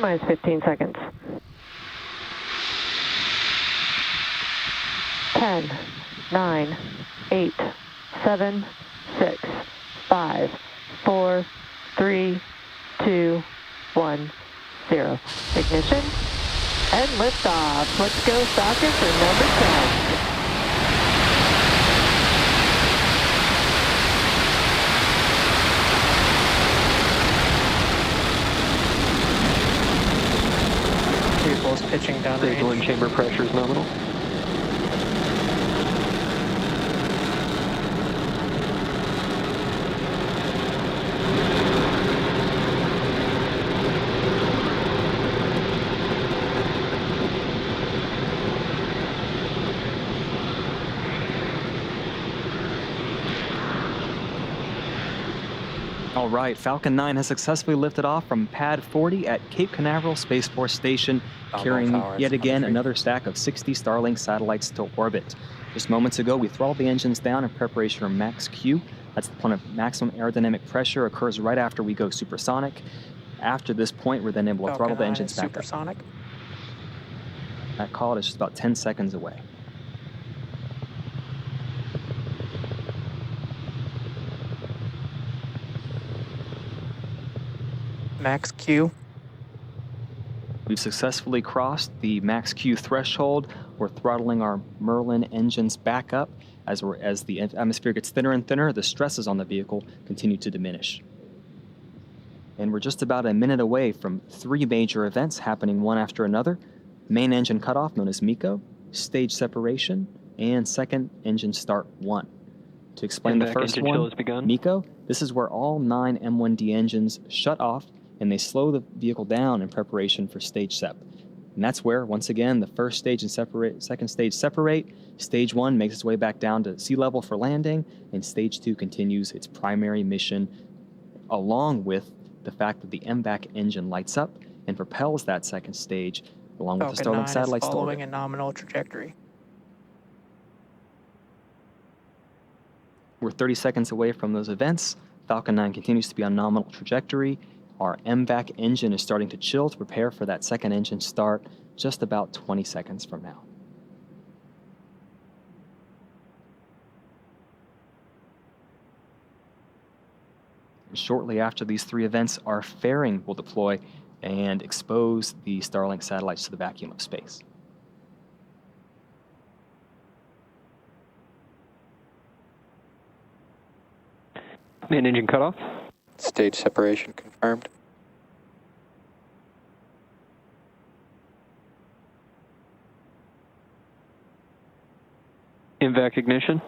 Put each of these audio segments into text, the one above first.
minus 15 seconds. 10, 9, 8, 7, 6, 5, 4, 3, 2, 1, 0. Ignition and liftoff. Let's go Falcon for number 10. Vehicles pitching down Stage 1 chamber pressure is nominal. All right, Falcon 9 has successfully lifted off from Pad 40 at Cape Canaveral Space Force Station, carrying yet again another stack of 60 Starlink satellites to orbit. Just moments ago, we throttled the engines down in preparation for max Q. That's the point of maximum aerodynamic pressure, occurs right after we go supersonic. After this point, we're then able to throttle the engines back supersonic. up. That call is just about 10 seconds away. Max Q. We've successfully crossed the max Q threshold. We're throttling our Merlin engines back up. As the atmosphere gets thinner and thinner, the stresses on the vehicle continue to diminish. And we're just about a minute away from 3 major events happening one after another. Main engine cutoff, known as MECO, stage separation, and second engine start 1. To explain the first one, MECO, this is where all 9 M1D engines shut off and they slow the vehicle down in preparation for stage sep. And that's where, once again, the first stage and second stage separate. Stage 1 makes its way back down to sea level for landing, and stage 2 continues its primary mission, along with the fact that the Mvac engine lights up and propels that second stage, along with the Starlink satellites to orbit. Following a nominal trajectory. We're 30 seconds away from those events. Falcon 9 continues to be on nominal trajectory. Our Mvac engine is starting to chill to prepare for that second engine start just about 20 seconds from now. Shortly after these 3 events, our fairing will deploy and expose the Starlink satellites to the vacuum of space. Main engine cutoff. Stage separation confirmed. Mvac ignition.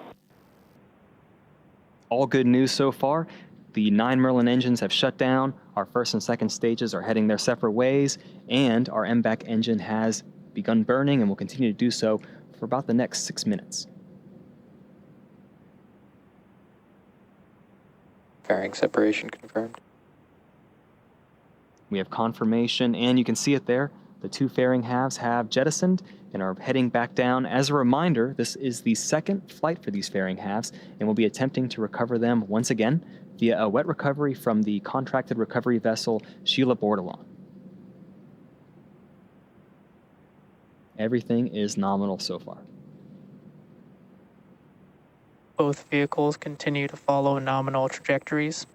All good news so far. The 9 Merlin engines have shut down. Our first and second stages are heading their separate ways, and our Mvac engine has begun burning and will continue to do so for about the next 6 minutes. Fairing separation confirmed. We have confirmation, and you can see it there. The 2 fairing halves have jettisoned and are heading back down. As a reminder, this is the second flight for these fairing halves, and we'll be attempting to recover them once again via a wet recovery from the contracted recovery vessel Sheila Bordelon. Everything is nominal so far. Both vehicles continue to follow nominal trajectories.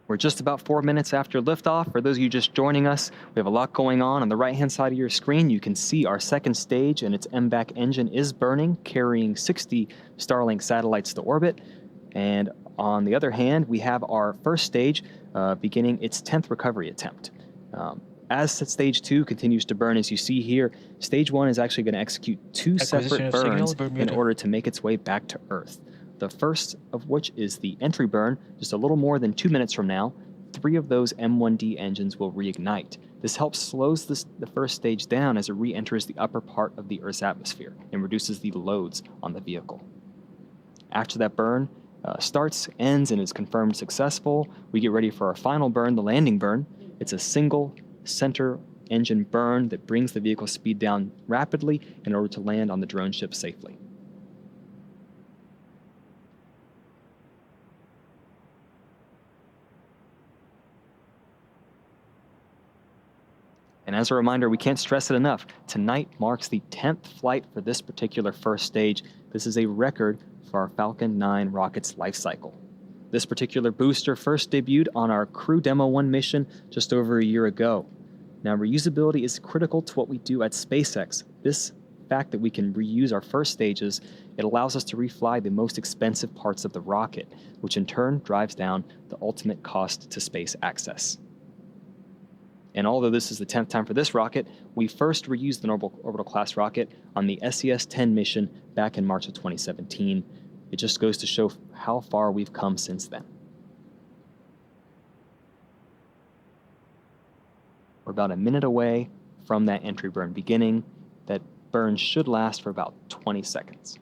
We're just about 4 minutes after liftoff. For those of you just joining us, we have a lot going on. On the right-hand side of your screen, you can see our second stage and its Mvac engine is burning, carrying 60 Starlink satellites to orbit. And on the other hand, we have our first stage beginning its 10th recovery attempt. As stage 2 continues to burn, as you see here, stage 1 is actually going to execute 2 separate burns in order to make its way back to Earth. The first of which is the entry burn. Just a little more than 2 minutes from now, 3 of those M1D engines will reignite. This helps slows the first stage down as it re-enters the upper part of the Earth's atmosphere and reduces the loads on the vehicle. After that burn starts, ends, and is confirmed successful, we get ready for our final burn, the landing burn. It's a single center engine burn that brings the vehicle speed down rapidly in order to land on the drone ship safely. And as a reminder, we can't stress it enough. Tonight marks the 10th flight for this particular first stage. This is a record for our Falcon 9 rocket's life cycle. This particular booster first debuted on our Crew Demo 1 mission just over a year ago. Now, reusability is critical to what we do at SpaceX. This fact that we can reuse our first stages, it allows us to refly the most expensive parts of the rocket, which in turn drives down the ultimate cost to space access. And although this is the 10th time for this rocket, we first reused the orbital class rocket on the SES-10 mission back in March of 2017. It just goes to show how far we've come since then. We're about a minute away from that entry burn beginning. That burn should last for about 20 seconds.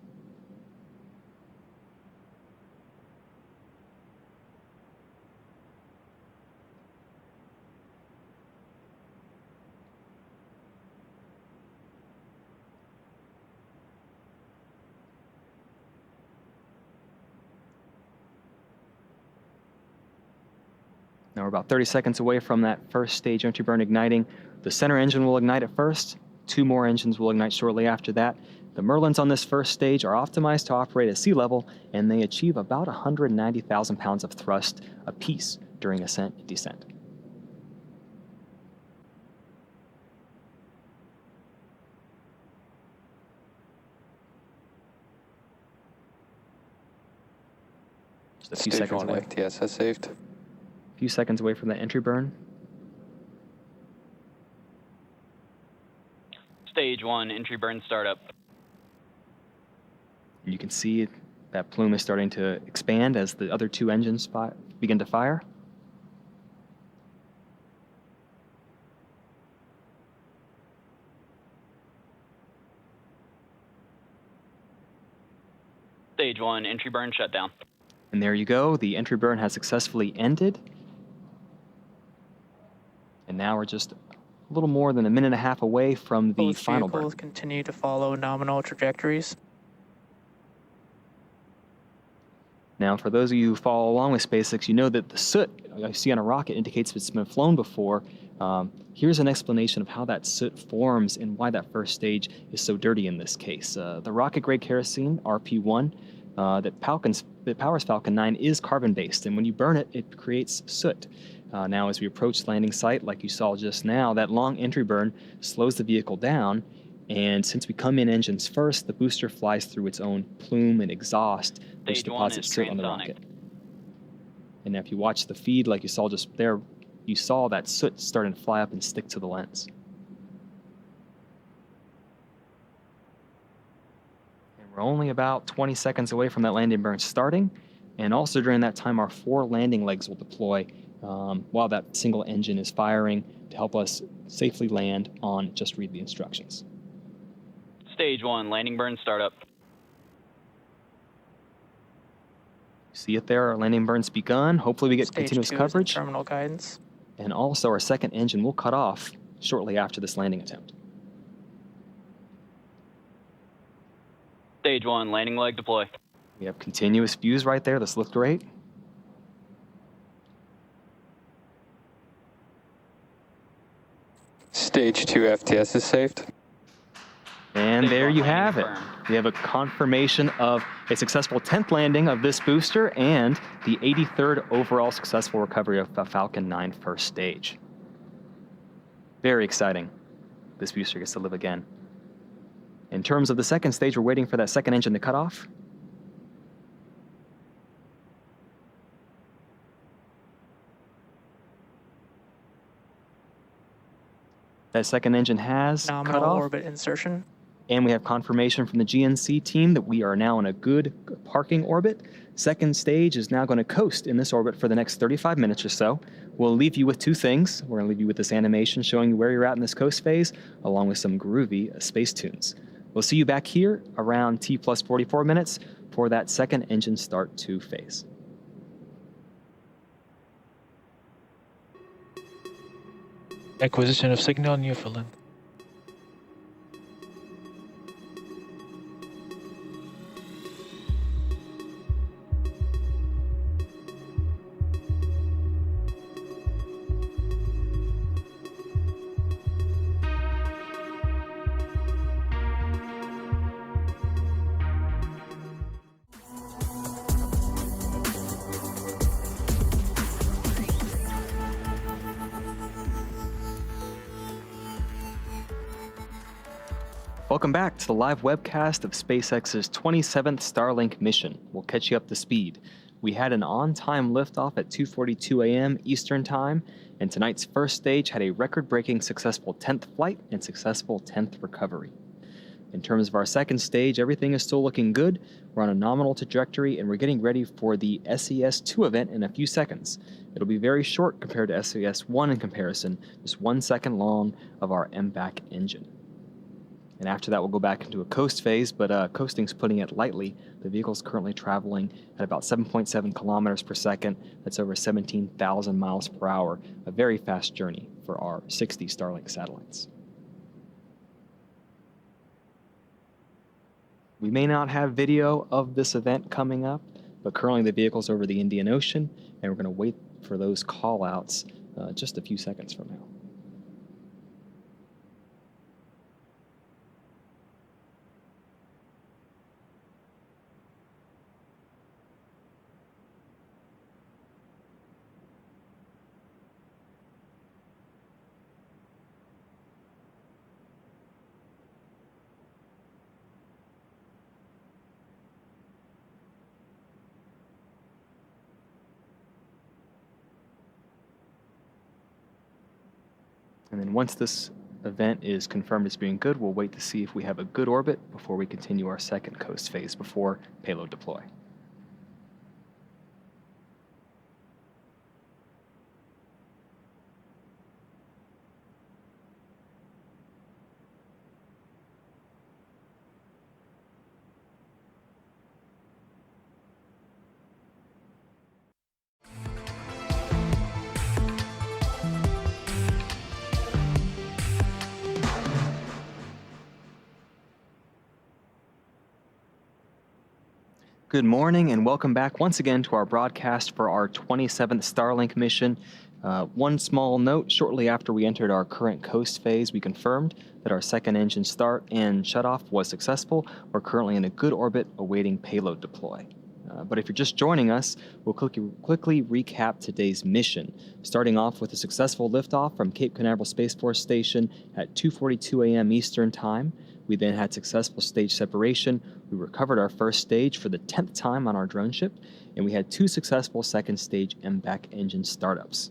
Now we're about 30 seconds away from that first stage entry burn igniting. The center engine will ignite at first. 2 more engines will ignite shortly after that. The Merlins on this first stage are optimized to operate at sea level, and they achieve about 190,000 pounds of thrust apiece during ascent and descent. Just a few Stage seconds 1 away. FTS has saved. Few seconds away from that entry burn. Stage 1, entry burn startup. And you can see that plume is starting to expand as the other 2 engines begin to fire. Stage 1, entry burn shutdown. And there you go. The entry burn has successfully ended. And now we're just a little more than a minute and a half away from the Both final burn. vehicles continue to follow nominal trajectories. Now, for those of you who follow along with SpaceX, you know that the soot you see on a rocket indicates if it's been flown before. Here's an explanation of how that soot forms and why that first stage is so dirty in this case. The rocket-grade kerosene, RP1, that powers Falcon 9 is carbon-based, and when you burn it, it creates soot. Now, as we approach the landing site, like you saw just now, that long entry burn slows the vehicle down, and since we come in engines first, the booster flies through its own plume and exhaust, which Stage 1 deposits is soot on the transonic. rocket. And if you watch the feed, like you saw just there, you saw that soot starting to fly up and stick to the lens. And we're only about 20 seconds away from that landing burn starting, and also during that time, our 4 landing legs will deploy while that single engine is firing to help us safely land on just read the instructions. Stage 1, landing burn startup. See it there, our landing burn's begun. Hopefully we get Stage continuous 2 is in coverage. terminal guidance. And also our second engine will cut off shortly after this landing attempt. Stage 1, landing leg deploy. We have continuous views right there. This looked great. Stage 2 FTS is saved. And Stage there 1 you landing have it. confirmed. We have a confirmation of a successful 10th landing of this booster and the 83rd overall successful recovery of the Falcon 9 first stage. Very exciting. This booster gets to live again. In terms of the second stage, we're waiting for that second engine to cut off. That second engine has cut Nominal off. orbit insertion. And we have confirmation from the GNC team that we are now in a good parking orbit. Second stage is now going to coast in this orbit for the next 35 minutes or so. We'll leave you with 2 things. We're going to leave you with this animation showing you where you're at in this coast phase, along with some groovy space tunes. We'll see you back here around T plus 44 minutes for that second engine start 2 phase. Acquisition of signal, Newfoundland. Welcome back to the live webcast of SpaceX's 27th Starlink mission. We'll catch you up to speed. We had an on-time liftoff at 2:42 a.m. Eastern Time, and tonight's first stage had a record-breaking successful 10th flight and successful 10th recovery. In terms of our second stage, everything is still looking good. We're on a nominal trajectory, and we're getting ready for the SES-2 event in a few seconds. It'll be very short compared to SES-1 in comparison, just 1 second long of our Mvac engine. And after that, we'll go back into a coast phase, but coasting's putting it lightly. The vehicle's currently traveling at about 7.7 kilometers per second. That's over 17,000 miles per hour, a very fast journey for our 60 Starlink satellites. We may not have video of this event coming up, but currently the vehicle's over the Indian Ocean, and we're going to wait for those call-outs just a few seconds from now. And then once this event is confirmed as being good, we'll wait to see if we have a good orbit before we continue our second coast phase before payload deploy. Good morning and welcome back once again to our broadcast for our 27th Starlink mission. One small note, shortly after we entered our current coast phase, we confirmed that our second engine start and shutoff was successful. We're currently in a good orbit awaiting payload deploy. But if you're just joining us, we'll quickly recap today's mission, starting off with a successful liftoff from Cape Canaveral Space Force Station at 2:42 a.m. Eastern Time. We then had successful stage separation. We recovered our first stage for the 10th time on our drone ship, and we had 2 successful second stage Mvac engine startups.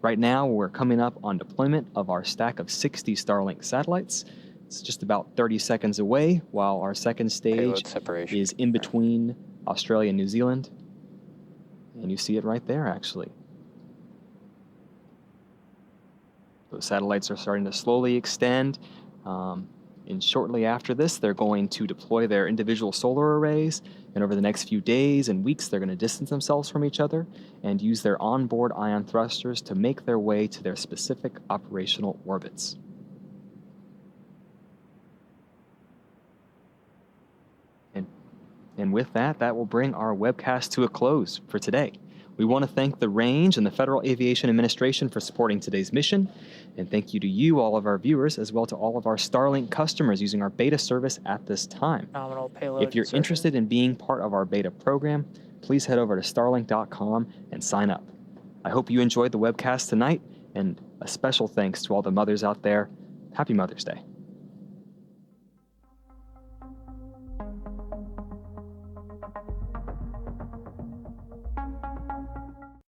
Right now, we're coming up on deployment of our stack of 60 Starlink satellites. It's just about 30 seconds away, while our second stage is in between Australia and New Zealand. And you see it right there, actually. Those satellites are starting to slowly extend. And shortly after this, they're going to deploy their individual solar arrays. And over the next few days and weeks, they're going to distance themselves from each other and use their onboard ion thrusters to make their way to their specific operational orbits. And with that, that will bring our webcast to a close for today. We want to thank the Range and the Federal Aviation Administration for supporting today's mission. And thank you to you, all of our viewers, as well to all of our Starlink customers using our beta service at this time. Nominal payload If you're insertion. interested in being part of our beta program, please head over to starlink.com and sign up. I hope you enjoyed the webcast tonight, and a special thanks to all the mothers out there. Happy Mother's Day.